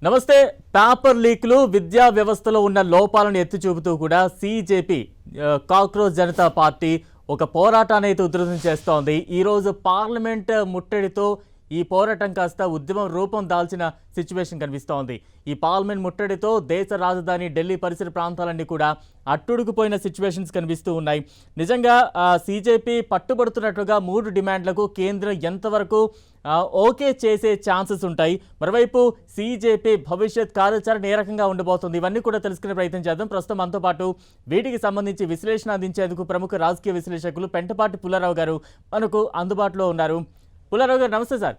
నమస్తే. పేపర్ లీక్లు విద్యా వ్యవస్థలో ఉన్న లోపాలను ఎత్తి చూపుతూ కూడా సిజేపీ కాక్రోచ్ జనతా పార్టీ ఒక పోరాటాన్ని అయితే ఉధృతం చేస్తోంది. ఈరోజు పార్లమెంట్ ముట్టడితో ఈ పోరాటం కాస్త ఉద్యమం రూపం దాల్చిన సిచ్యువేషన్ కనిపిస్తోంది. ఈ పార్లమెంట్ ముట్టడితో దేశ రాజధాని ఢిల్లీ పరిసర ప్రాంతాలన్నీ కూడా అట్టుడుకుపోయిన సిచ్యువేషన్స్ కనిపిస్తూ ఉన్నాయి. నిజంగా సిజేపీ పట్టుబడుతున్నట్లుగా 3 డిమాండ్లకు కేంద్రం ఎంతవరకు ఓకే చేసే ఛాన్సెస్ ఉంటాయి? మరోవైపు సిజేపీ భవిష్యత్ కార్యాచరణ ఏ రకంగా ఉండబోతుంది? ఇవన్నీ కూడా తెలుసుకునే ప్రయత్నం చేద్దాం. ప్రస్తుతం మనతో పాటు వీటికి సంబంధించి విశ్లేషణ అందించేందుకు ప్రముఖ రాజకీయ విశ్లేషకులు పెంటపాటి పుల్లారావు గారు మనకు అందుబాటులో ఉన్నారు. పుల్లారావు గారు నమస్తే సార్.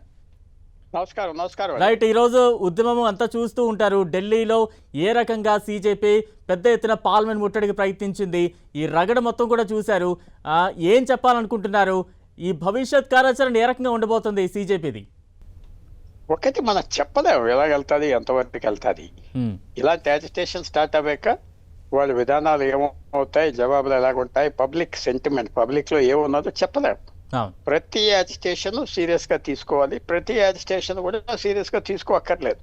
నమస్కారం. రైట్, ఈరోజు ఉద్యమం అంతా చూస్తూ ఉంటారు. ఢిల్లీలో ఏ రకంగా సిజేపీ పెద్ద ఎత్తున పార్లమెంట్ ముట్టడికి ప్రయత్నించింది, ఈ రగడ మొత్తం కూడా చూశారు. ఏం చెప్పాలనుకుంటున్నారు? ఈ భవిష్యత్ కార్యాచరణ ఏ రకంగా ఉండబోతుంది సిజేపీది? ఒకటి మనం చెప్పలేము ఎలాగెళ్తుంది, ఎంతవరకు వెళ్తుంది. ఇలాంటి యాజిటేషన్ స్టార్ట్ అవ్వాక వాళ్ళ విధానాలు ఏమవుతాయి, జవాబులు ఎలాగుంటాయి, పబ్లిక్ సెంటిమెంట్ పబ్లిక్ లో ఏమున్నదో చెప్పలేము. ప్రతి యాజిటేషన్ సీరియస్ గా తీసుకోవాలి, ప్రతి యాజిటేషన్ కూడా సీరియస్ గా తీసుకోక్కర్లేదు.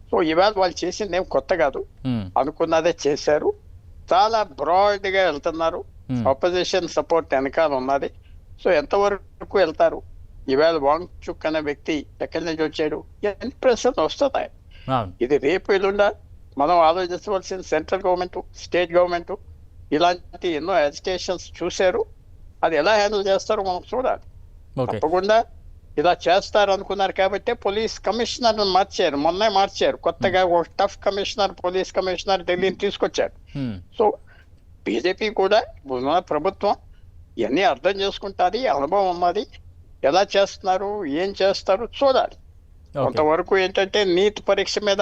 సో ఇవాళ వాళ్ళు చేసింది ఏం కొత్త కాదు, అనుకున్నదే చేశారు. చాలా బ్రాడ్ గా వెళ్తున్నారు. ఆపోజిషన్ సపోర్ట్ వెనకాల ఉన్నది. సో ఎంతవరకు వెళ్తారు? ఇవాళ వాంగ్ చుక్ అనే వ్యక్తి ఎక్కడి నుంచి వచ్చాడు, ఎన్ని ప్రశ్నలు వస్తున్నాయి. ఇది రేపు ఎల్లుండా మనం ఆలోచించవలసిన సెంట్రల్ గవర్నమెంట్, స్టేట్ గవర్నమెంట్ ఇలాంటి ఎన్నో యాజిటేషన్స్ చూశారు. అది ఎలా హ్యాండిల్ చేస్తారో మనం చూడాలి. తప్పకుండా ఇలా చేస్తారు అనుకున్నారు కాబట్టి పోలీస్ కమిషనర్ మార్చారు, మొన్నే మార్చారు. కొత్తగా ఒక టఫ్ కమిషనర్, పోలీస్ కమిషనర్ ఢిల్లీని తీసుకొచ్చారు. సో బీజేపీ కూడా ప్రభుత్వం ఇవన్నీ అర్థం చేసుకుంటుంది, అనుభవం ఉన్నది. ఎలా చేస్తున్నారు, ఏం చేస్తారు చూడాలి. కొంతవరకు ఏంటంటే నీట్ పరీక్ష మీద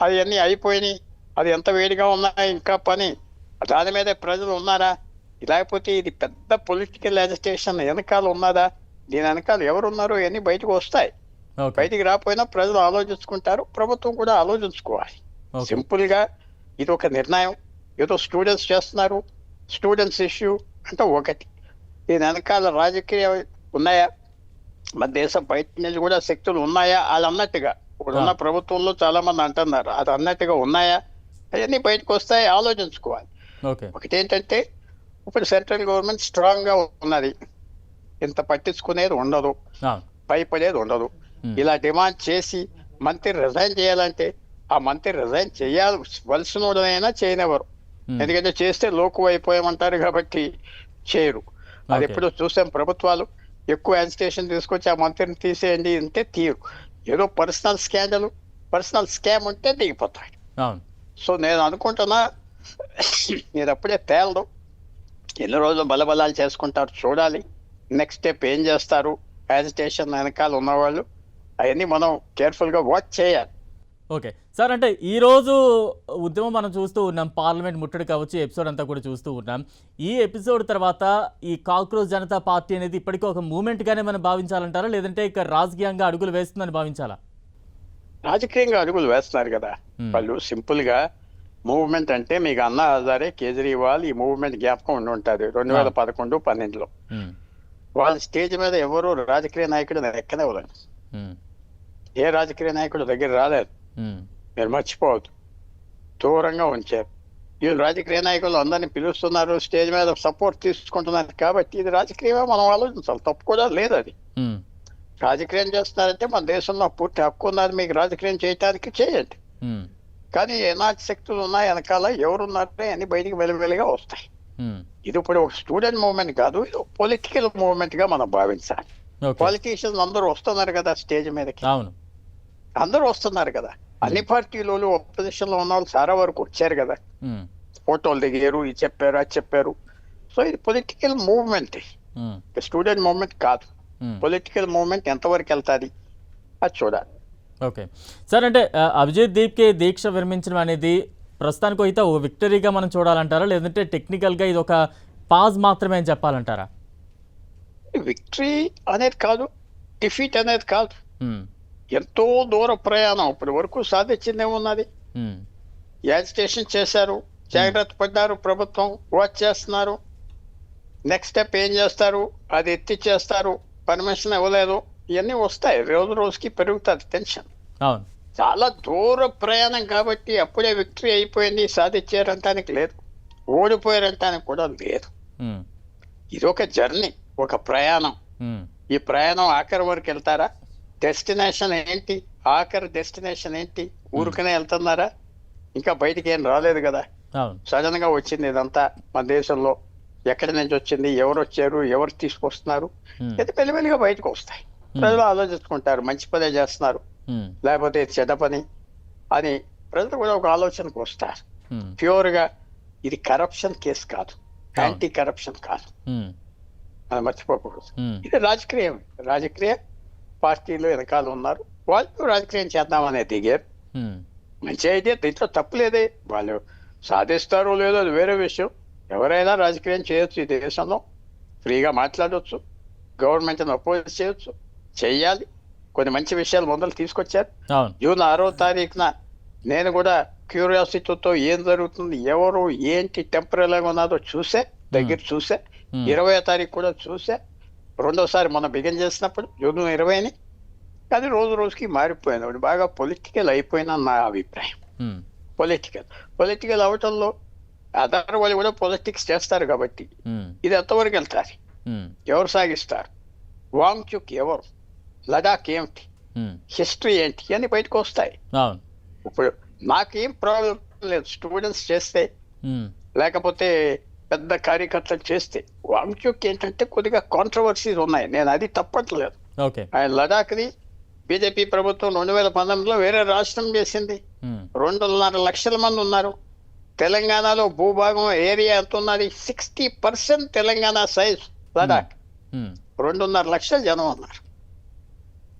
అవన్నీ అయిపోయినాయి, అది ఎంత వేడిగా ఉన్నాయి, ఇంకా పని దాని మీద ప్రజలు ఉన్నారా, లేకపోతే ఇది పెద్ద పొలిటికల్ యాజిటేషన్ వెనకాల ఉన్నదా, దీని వెనకాల ఎవరున్నారో ఇవన్నీ బయటకు వస్తాయి. బయటికి రాకపోయినా ప్రజలు ఆలోచించుకుంటారు, ప్రభుత్వం కూడా ఆలోచించుకోవాలి. సింపుల్ గా ఇది ఒక నిర్ణయం, ఏదో స్టూడెంట్స్ చేస్తున్నారు, స్టూడెంట్స్ ఇష్యూ అంటే ఒకటి. దీని వెనకాల రాజకీయ ఉన్నాయా, మన దేశం బయట నుంచి కూడా శక్తులు ఉన్నాయా, అది అన్నట్టుగా ఇప్పుడున్న ప్రభుత్వంలో చాలా మంది అంటున్నారు, అది అన్నట్టుగా ఉన్నాయా, అవన్నీ బయటకు వస్తాయి, ఆలోచించుకోవాలి. ఒకటేంటంటే ఇప్పుడు సెంట్రల్ గవర్నమెంట్ స్ట్రాంగ్ గా ఉన్నది, ఇంత పట్టించుకునేది ఉండదు, భయపడేది ఉండదు. ఇలా డిమాండ్ చేసి మంత్రి రిజైన్ చేయాలంటే ఆ మంత్రి రిజైన్ చేయాల్సినైనా చేయనివ్వరు. ఎందుకంటే చేస్తే లోకు అయిపోయామంటారు కాబట్టి చేయరు. అది ఎప్పుడో చూసాం, ప్రభుత్వాలు ఎక్కువ యాజిటేషన్ తీసుకొచ్చి ఆ మంత్రిని తీసేయండి అంటే తీరు. ఏదో పర్సనల్ స్కాండల్, పర్సనల్ స్కామ్ ఉంటే దిగిపోతాయి. సో నేను అనుకుంటున్నా మీరు అప్పుడే తేలదు, ఎన్ని రోజులు బలబలాలు చేసుకుంటారు చూడాలి. నెక్స్ట్ స్టెప్ ఏం చేస్తారు, యాజిటేషన్ వెనకాల ఉన్నవాళ్ళు, అవన్నీ మనం కేర్ఫుల్ గా వాచ్ చేయాలి. ఓకే సార్, అంటే ఈరోజు ఉద్యమం మనం చూస్తూ ఉన్నాం, పార్లమెంట్ ముట్టడి కావచ్చు, ఎపిసోడ్ అంతా కూడా చూస్తూ ఉన్నాం. ఈ ఎపిసోడ్ తర్వాత ఈ కాక్రోచ్ జనతా పార్టీ అనేది ఇప్పటికీ ఒక మూవ్మెంట్ గానే మనం భావించాలంటారా, లేదంటే ఇక రాజకీయంగా అడుగులు వేస్తుందని భావించాలా? రాజకీయంగా అడుగులు వేస్తున్నారు కదా వాళ్ళు. సింపుల్ గా మూవ్మెంట్ అంటే మీకు అన్నా హజారే, కేజ్రీవాల్ ఈ మూవ్మెంట్ జ్ఞాపకం ఉండి ఉంటుంది 2011-12లో. వాళ్ళ స్టేజ్ మీద ఎవరు రాజకీయ నాయకుడు ఎక్కనే వదండి, ఏ రాజకీయ నాయకుడు దగ్గర రాలేదు, మీరు మర్చిపోవద్దు, దూరంగా ఉంచారు. ఈ రాజకీయ నాయకులు అందరినీ పిలుస్తున్నారు, స్టేజ్ మీద సపోర్ట్ తీసుకుంటున్నారు కాబట్టి ఇది రాజకీయమే మనం ఆలోచించాలి, తప్పు కూడా లేదు. అది రాజకీయం చేస్తున్నారంటే మన దేశంలో పూర్తి హక్కు ఉన్నది, మీకు రాజకీయం చేయటానికి చేయండి. కానీ ఏనాటి శక్తులు ఉన్నాయి వెనకాల, ఎవరున్నారే అని బయటికి వెలువెలుగా వస్తాయి. ఇది ఇప్పుడు ఒక స్టూడెంట్ మూవ్మెంట్ కాదు, ఇది పొలిటికల్ మూవ్మెంట్ గా మనం భావించాలి. పొలిటీషియన్స్ అందరూ వస్తున్నారు కదా స్టేజ్ మీదకి, అందరూ వస్తున్నారు కదా, అన్ని పార్టీలు ఆపోజిషన్ లో ఉన్న వాళ్ళు చాలా వరకు వచ్చారు కదా, ఫోటోలు దిగారు, ఇది చెప్పారు, అది చెప్పారు. సో ఇది పొలిటికల్ మూవ్మెంట్, స్టూడెంట్ మూవ్మెంట్ కాదు. పొలిటికల్ మూవ్మెంట్ ఎంతవరకు వెళ్తాది అది చూడాలి. ఓకే సార్, అంటే అభిజిత్ దీప్కి దీక్ష విరమించడం అనేది ప్రస్తుతానికి అయితే ఓ విక్టరీగా మనం చూడాలంటారా, లేదంటే టెక్నికల్గా ఇది ఒక పాజ్ మాత్రమే అని చెప్పాలంటారా? విక్టరీ అనేది కాదు, డిఫీట్ అనేది కాదు, ఎంతో దూర ప్రయాణం ఇప్పటి వరకు సాధించిందేమున్నది. యాజిటేషన్ చేశారు, జాగ్రత్త పడ్డారు, ప్రభుత్వం వాచ్ చేస్తున్నారు. నెక్స్ట్ స్టెప్ ఏం చేస్తారు, అది ఎత్తి చేస్తారు, పర్మిషన్ ఇవ్వలేదు, ఇవన్నీ వస్తాయి, రోజు రోజుకి పెరుగుతుంది టెన్షన్. చాలా దూర ప్రయాణం కాబట్టి అప్పుడే విక్టరీ అయిపోయింది సాధించారంటానికి లేదు, ఓడిపోయారంటానికి కూడా లేదు. ఉమ్, ఇది ఒక జర్నీ, ఒక ప్రయాణం. ఉమ్, ఈ ప్రయాణం ఆఖరి వరకు వెళ్తారా? డెస్టినేషన్ ఏంటి? ఆఖరి డెస్టినేషన్ ఏంటి? ఊరికనే వెళ్తున్నారా? ఇంకా బయటికి ఏం రాలేదు కదా. అవును. సడన్ గా వచ్చింది ఇదంతా మన దేశంలో. ఎక్కడి నుంచి వచ్చింది, ఎవరు వచ్చారు, ఎవరు తీసుకొస్తున్నారు, ఉమ్, ఇది మెల్లిమెల్లిగా బయటకు వస్తాయి. ప్రజలు ఆలోచించుకుంటారు, మంచి పనే చేస్తున్నారు ఉమ్, లేకపోతే ఇది చెడ్డ పని అని ప్రజలు కూడా ఒక ఆలోచనకు వస్తారు. ఉమ్, ప్యూర్ గా ఇది కరప్షన్ కేసు కాదు, యాంటీ కరప్షన్ కాదు, ఉమ్, అది మర్చిపోకూడదు. ఉమ్, ఇది రాజకీయం. రాజకీయ పార్టీలు వెనకాల ఉన్నారు, వాళ్ళు రాజకీయం చేద్దామనే దిగారు. ఉమ్, మంచి ఐడియా, దీంట్లో తప్పులేదే. వాళ్ళు సాధిస్తారో లేదో అది వేరే విషయం. ఎవరైనా రాజకీయం చేయొచ్చు ఈ దేశంలో, ఫ్రీగా మాట్లాడవచ్చు, గవర్నమెంట్ని అపోజ్ చేయొచ్చు, చెయ్యాలి. కొన్ని మంచి విషయాలు మొదలు తీసుకొచ్చారు. అవును. జూన్ 6వ తారీఖున నేను కూడా క్యూరియాసిటీతో ఏం జరుగుతుంది, ఎవరు ఏంటి టెంపరీగా ఉన్నదో చూసే, దగ్గర చూసే. 20వ తారీఖు కూడా చూసే, రెండోసారి మనం బిగిన్ చేసినప్పుడు జూన్ 20ని. అది రోజు రోజుకి మారిపోయింది, ఒకటి బాగా పొలిటికల్ అయిపోయిన నా అభిప్రాయం. ఉమ్, పొలిటికల్ అవటంలో అదర్ వాళ్ళు కూడా పొలిటిక్స్ చేస్తారు కాబట్టి ఉమ్, ఇది ఎంతవరకు వెళ్తారు, ఉమ్, ఎవరు సాగిస్తారు, వాంగ్చుక్ ఎవరు, లడాక్ ఏమిటి, ఉమ్, హిస్టరీ ఏంటి అని బయటకు వస్తాయి. అవును. ఇప్పుడు నాకేం ప్రాబ్లం లేదు స్టూడెంట్స్ చేస్తే, ఉమ్, లేకపోతే పెద్ద కార్యకర్తలు చేస్తే. వాంగ్చుక్ ఏంటంటే కొద్దిగా కాంట్రవర్సీస్ ఉన్నాయి, నేను అది తప్పట్లేదు. ఓకే. ఆయన లడాఖ్ని బీజేపీ ప్రభుత్వం 2019లో వేరే రాష్ట్రం చేసింది. ఉమ్, 2.5 లక్షల మంది ఉన్నారు. తెలంగాణలో భూభాగం ఏరియా ఎంత ఉన్నది? 60% తెలంగాణ సైజ్ లడాక్. ఉమ్, 2.5 లక్షల జనం ఉన్నారు.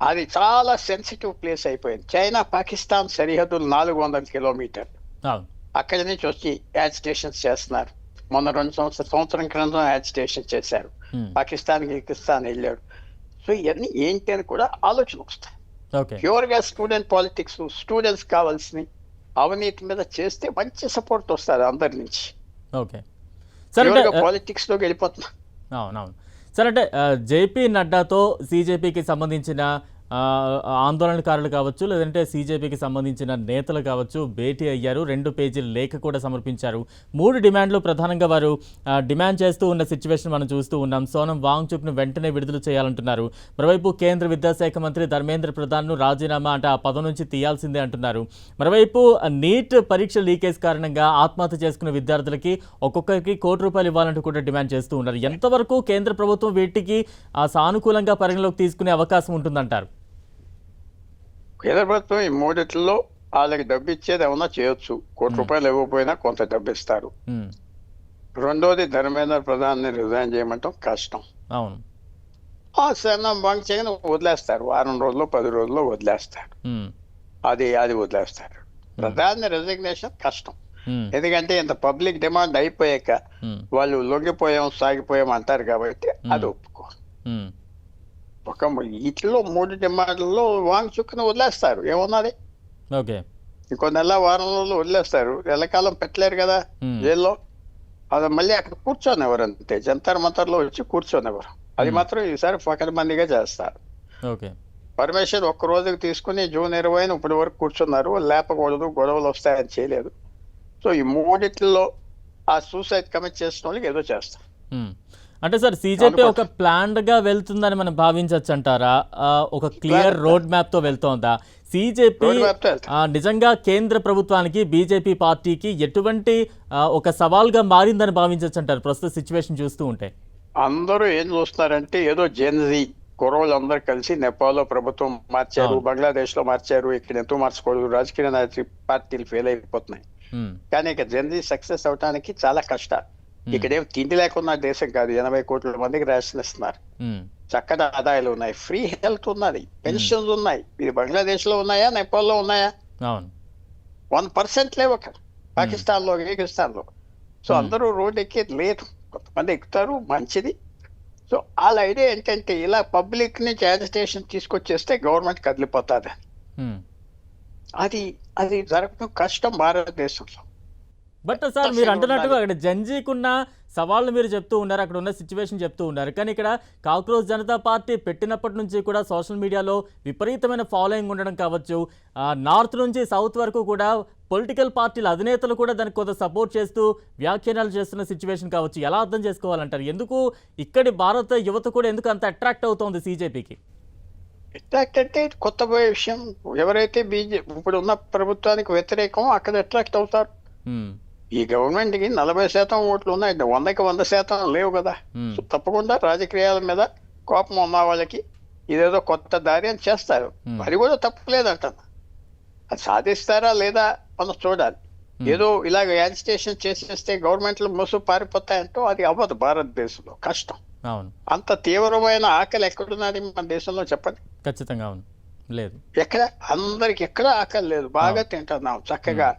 అది చాలా సెన్సిటివ్ ప్లేస్ అయిపోయింది. చైనా పాకిస్తాన్ సరిహద్దులు 400 కిలోమీటర్లు. అవును. అక్కడి నుంచి వచ్చి యాజిటేషన్స్ చేస్తున్నారు. మొన్న 2 సంవత్సరం క్రితం యాజిటేషన్ చేశారు. ఉమ్, పాకిస్తాన్ వెళ్ళాడు. సో ఇవన్నీ ఏంటి అని కూడా ఆలోచన వస్తాయి. ఓకే. ప్యూర్ గా స్టూడెంట్ పాలిటిక్స్, స్టూడెంట్స్ కావాల్సిన అవినీతి మీద చేస్తే మంచి సపోర్ట్ వస్తుంది అందరి నుంచి. ఓకే. సరే అంటే పాలిటిక్స్ లోకి వెళ్ళిపోతున్నా. అవునవును. సరే అంటే జేపీ నడ్డాతో సీజేపీకి సంబంధించిన ఆందోళనకారులు కావచ్చు, లేదంటే సీజేపీకి సంబంధించిన నేతలు కావచ్చు భేటీ అయ్యారు. 2 పేజీల లేఖ కూడా సమర్పించారు. 3 డిమాండ్లు ప్రధానంగా వారు డిమాండ్ చేస్తూ ఉన్న సిచ్యువేషన్ మనం చూస్తూ ఉన్నాం. సోనం వాంగ్చుక్ను వెంటనే విడుదల చేయాలంటున్నారు. మరోవైపు కేంద్ర విద్యాశాఖ మంత్రి ధర్మేంద్ర ప్రధాన్ను రాజీనామా అంటే ఆ పదం నుంచి తీయాల్సిందే అంటున్నారు. మరోవైపు నీట్ పరీక్ష లీకేజ్ కారణంగా ఆత్మహత్య చేసుకున్న విద్యార్థులకి ఒక్కొక్కరికి ₹1,00,00,000 ఇవ్వాలంటూ కూడా డిమాండ్ చేస్తూ ఉన్నారు. ఎంతవరకు కేంద్ర ప్రభుత్వం వీటికి సానుకూలంగా పరిగణలోకి తీసుకునే అవకాశం ఉంటుందంటారు? కేంద్ర ప్రభుత్వం ఈ మూడిట్లో వాళ్ళకి డబ్బు ఇచ్చేది ఏమన్నా చేయొచ్చు. ₹1,00,00,000 ఇవ్వకపోయినా కొంత డబ్బు ఇస్తారు. ఉమ్, రెండోది ధర్మేంద్ర ప్రధాన్ని రిజైన్ చేయమంటాం కష్టం. అవును. ఆ సన్నం బంక్ చేయని వదిలేస్తారు, 10 రోజుల్లో 10 రోజుల్లో వదిలేస్తారు. ఉమ్, అది వదిలేస్తారు. ప్రధాని రెసిగ్నేషన్ కష్టం. ఉమ్, ఎందుకంటే ఇంత పబ్లిక్ డిమాండ్ అయిపోయాక ఉమ్, వాళ్ళు లొంగిపోయాం సాగిపోయాం అంటారు కాబట్టి అది ఒప్పుకోరు. ఉమ్, ఒక వీటిలో 3 డిమాండ్లలో వాంగ్చుక్ను వదిలేస్తారు, ఏమన్నది ఓకే. ఇంకో నెల వారం రోజులు వదిలేస్తారు. ఎల్లకాలం పెట్టలేరు కదా జైల్లో. అది మళ్ళీ అక్కడ కూర్చోనివ్వరు, అంతే జంతర్ మంతర్లో వచ్చి కూర్చోనివ్వరు. అది మాత్రం ఈసారి పకడ్బందీగా చేస్తారు. ఓకే. పర్మిషన్ ఒక్క రోజుకి తీసుకుని జూన్ 20 ఇప్పటి వరకు కూర్చున్నారు. లేపకూడదు, గొడవలు వస్తాయని చేయలేదు. సో ఈ మూడిట్లో ఆ సూసైడ్ కమిట్ చేసిన వాళ్ళకి ఏదో చేస్తారు. ఉమ్. అంటే సార్ సీజేపీ ఒక ప్లాన్డ్ గా వెళ్తుందని మనం భావించవచ్చు అంటారా? ఒక క్లియర్ రోడ్ మ్యాప్ తో వెళ్తోందా సీజేపీ? నిజంగా కేంద్ర ప్రభుత్వానికి బీజేపీ పార్టీకి ఎటువంటి ఒక సవాల్గా మారిందని భావించవచ్చు అంటారు ప్రస్తుత సిచ్యువేషన్ చూస్తూ ఉంటే? అందరూ ఏం చూస్తున్నారంటే ఏదో జెన్జీ కుర్రోళ్ళు అందరూ కలిసి నేపాల్లో ప్రభుత్వం మార్చారు, బంగ్లాదేశ్ లో మార్చారు, ఇక్కడ ఎంతో మార్చకూడదు, రాజకీయ పార్టీలు ఫెయిల్ అయిపోతున్నాయి. కానీ ఇక జెన్జీ సక్సెస్ అవడానికి చాలా కష్టాలు. ఇక్కడేం తిండి లేకున్న దేశం కాదు, 80 కోట్ల మందికి రేషన్ ఇస్తున్నారు, చక్కటి ఆదాయాలు ఉన్నాయి, ఫ్రీ హెల్త్ ఉన్నది, పెన్షన్స్ ఉన్నాయి. ఇది బంగ్లాదేశ్ లో ఉన్నాయా, నేపాల్ లో ఉన్నాయా? 1% లేవు అక్కడ, పాకిస్తాన్ లో, కిర్గిస్థాన్ లో. సో అందరూ రోడ్ ఎక్కేది లేదు, కొంతమంది ఎక్కుతారు, మంచిది. సో వాళ్ళ ఐడియా ఏంటంటే ఇలా పబ్లిక్ నుంచి యాజిటేషన్ తీసుకొచ్చేస్తే గవర్నమెంట్ కదిలిపోతుంది. అది జరగడం కష్టం భారతదేశంలో. బట్ సార్ మీరు అంటున్నట్టుగా అక్కడ జంజీకున్న సవాళ్ళు మీరు చెప్తూ ఉన్నారు, అక్కడ ఉన్న సిచ్యువేషన్ చెప్తూ ఉన్నారు. కానీ ఇక్కడ కాక్రోచ్ జనతా పార్టీ పెట్టినప్పటి నుంచి కూడా సోషల్ మీడియాలో విపరీతమైన ఫాలోయింగ్ ఉండడం కావచ్చు, నార్త్ నుంచి సౌత్ వరకు కూడా పొలిటికల్ పార్టీల అధినేతలు కూడా దానికి కొంత సపోర్ట్ చేస్తూ వ్యాఖ్యానాలు చేస్తున్న సిచ్యువేషన్ కావచ్చు. ఎలా అర్థం చేసుకోవాలంటారు? ఎందుకు ఇక్కడి భారత యువత కూడా ఎందుకు అంత అట్రాక్ట్ అవుతోంది సీజేపీకి? అట్రాక్ట్ అంటే ఇది కొత్త విషయం. ఎవరైతే ఇప్పుడు ఉన్న ప్రభుత్వానికి వ్యతిరేకం అక్కడ అట్రాక్ట్ అవుతారు. ఈ గవర్నమెంట్ కి 40% ఓట్లు ఉన్నాయి, 100కి 100% లేవు కదా. సో తప్పకుండా రాజకీయాల మీద కోపం ఉన్న వాళ్ళకి ఇదేదో కొత్త దారి అని చేస్తారు. అది కూడా తప్పలేదంటాను. అది సాధిస్తారా లేదా మనం చూడాలి. ఏదో ఇలాగ యాజిటేషన్ చేసేస్తే గవర్నమెంట్లు మూసు పారిపోతాయంటూ అది అవ్వదు. భారతదేశంలో కష్టం. అంత తీవ్రమైన ఆకలి ఎక్కడున్నది మన దేశంలో చెప్పండి. ఖచ్చితంగా అవును, లేదు. ఎక్కడ అందరికి ఎక్కడ ఆకలి లేదు, బాగా తింటున్నాం చక్కగా.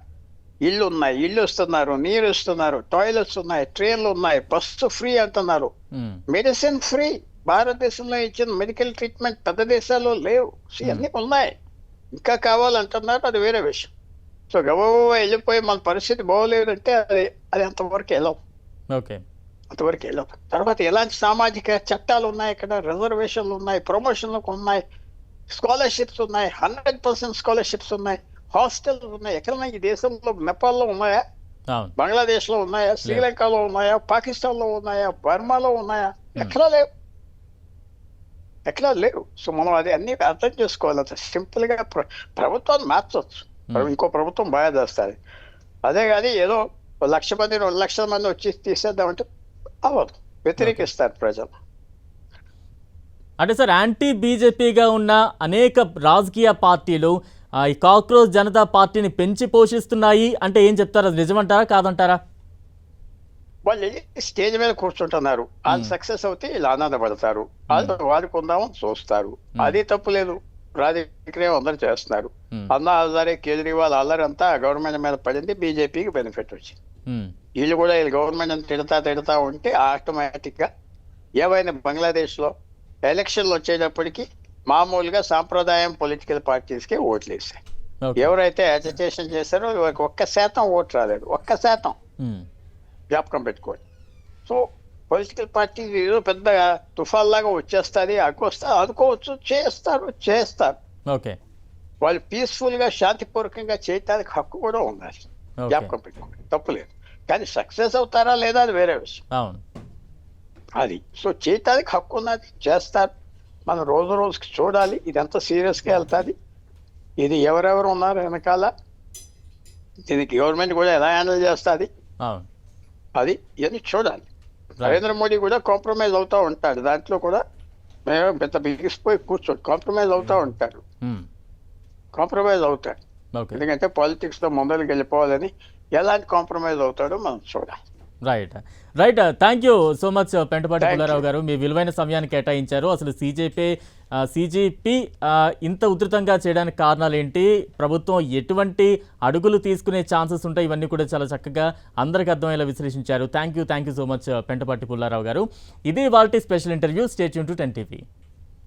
ఇళ్ళు ఉన్నాయి, ఇళ్ళు ఇస్తున్నారు, నీరు ఇస్తున్నారు, టాయిలెట్స్ ఉన్నాయి, ట్రైన్లు ఉన్నాయి, బస్సు ఫ్రీ అంటున్నారు, మెడిసిన్ ఫ్రీ. భారతదేశంలో ఇచ్చిన మెడికల్ ట్రీట్మెంట్ పెద్ద దేశాల్లో లేవు. అన్ని ఉన్నాయి, ఇంకా కావాలంటున్నారు, అది వేరే విషయం. సో గబగబా వెళ్ళిపోయి మన పరిస్థితి బాగోలేదంటే అది అంతవరకు వెళ్ళవు. అంతవరకు వెళ్ళవు. తర్వాత ఎలాంటి సామాజిక చట్టాలు ఉన్నాయి, ఇక్కడ రిజర్వేషన్లు ఉన్నాయి, ప్రమోషన్లకు ఉన్నాయి, స్కాలర్షిప్స్ ఉన్నాయి, 100% స్కాలర్షిప్స్ ఉన్నాయి, హాస్టల్స్ ఉన్నాయి. ఎక్కడన్నా ఈ దేశంలో నేపాల్లో ఉన్నాయా, బంగ్లాదేశ్ లో ఉన్నాయా, శ్రీలంకలో ఉన్నాయా, పాకిస్తాన్ లో ఉన్నాయా, బర్మాలో ఉన్నాయా? ఎక్కడా లేవు, ఎక్కడా లేవు. సో మనం అది అన్ని అర్థం చేసుకోవాలి. అంత సింపుల్ గా ప్రభుత్వాన్ని మార్చవచ్చు, ఇంకో ప్రభుత్వం బాగా చేస్తుంది. అదే కానీ ఏదో 1,00,000 మంది 2,00,000 మంది వచ్చి తీసేద్దామంటే అవ్వదు, వ్యతిరేకిస్తారు ప్రజలు. అంటే సార్ యాంటీ బీజేపీగా ఉన్న అనేక రాజకీయ పార్టీలు ఈ కాక్రోచ్ జనతా పార్టీని పెంచి పోషిస్తున్నాయి అంటే ఏం చెప్తారు? అది నిజమంటారా కాదంటారా? వాళ్ళు స్టేజ్ మీద కూర్చుంటున్నారు, వాళ్ళు సక్సెస్ అవుతే ఇలా ఆనందపడతారు, వాళ్ళు వాడుకుందామని చూస్తారు. అది తప్పు లేదు, రాజకీయం అందరూ చేస్తున్నారు. అన్నా హజారే, కేజ్రీవాల్ అల్లరంతా గవర్నమెంట్ మీద పడింది, బీజేపీకి బెనిఫిట్ వచ్చింది. వీళ్ళు కూడా వీళ్ళు గవర్నమెంట్ తిడతా ఉంటే ఆటోమేటిక్ గా ఏవైనా బంగ్లాదేశ్ లో ఎలక్షన్లు వచ్చేటప్పటికి మామూలుగా సాంప్రదాయం పొలిటికల్ పార్టీస్ కి ఓట్లు వేసాయి. ఎవరైతే అజిటేషన్ చేశారో 1% ఓటు రాలేదు, 1% జ్ఞాపకం పెట్టుకోండి. సో పొలిటికల్ పార్టీ ఏదో పెద్ద తుఫాన్ లాగా వచ్చేస్తుంది, అనుకోవచ్చు, చేస్తారు. వాళ్ళు పీస్ఫుల్ గా శాంతిపూర్వకంగా చేయడానికి హక్కు కూడా ఉండాలి, జ్ఞాపకం పెట్టుకోండి, తప్పులేదు. కానీ సక్సెస్ అవుతారా లేదా అది వేరే విషయం. అది సో చేయటానికి హక్కు ఉన్నది, చేస్తారు. మనం రోజుకి చూడాలి ఇది ఎంత సీరియస్ గా వెళ్తాది, ఇది ఎవరెవరు ఉన్నారు వెనకాల, దీనికి గవర్నమెంట్ కూడా ఎలా హ్యాండిల్ చేస్తుంది, అది ఇవన్నీ చూడాలి. నరేంద్ర మోడీ కూడా కాంప్రమైజ్ అవుతా ఉంటాడు, దాంట్లో కూడా మేము పెద్ద బిగిసిపోయి కూర్చోడు, కాంప్రమైజ్ అవుతా ఉంటాడు, కాంప్రమైజ్ అవుతాడు. ఎందుకంటే పాలిటిక్స్ లో ముందరికి వెళ్ళిపోవాలని ఎలాంటి కాంప్రమైజ్ అవుతాడో మనం చూడాలి. Right thank you so much Pentapati Pullarao గారు, మీ విలువైన సమయాన్ని కేటాయించారు. అసలు సీజేపీ ఇంత ఉధృతంగా చేయడానికి కారణాలు ఏంటి, ప్రభుత్వం ఎటువంటి అడుగులు తీసుకునే ఛాన్సెస్ ఉంటాయి, ఇవన్నీ కూడా చాలా చక్కగా అందరికీ అర్థమయ్యేలా విశ్లేషించారు. Thank you so much Pentapati Pullarao garu. ఇది వాల్టీ special interview. Stay tune to 10 TV.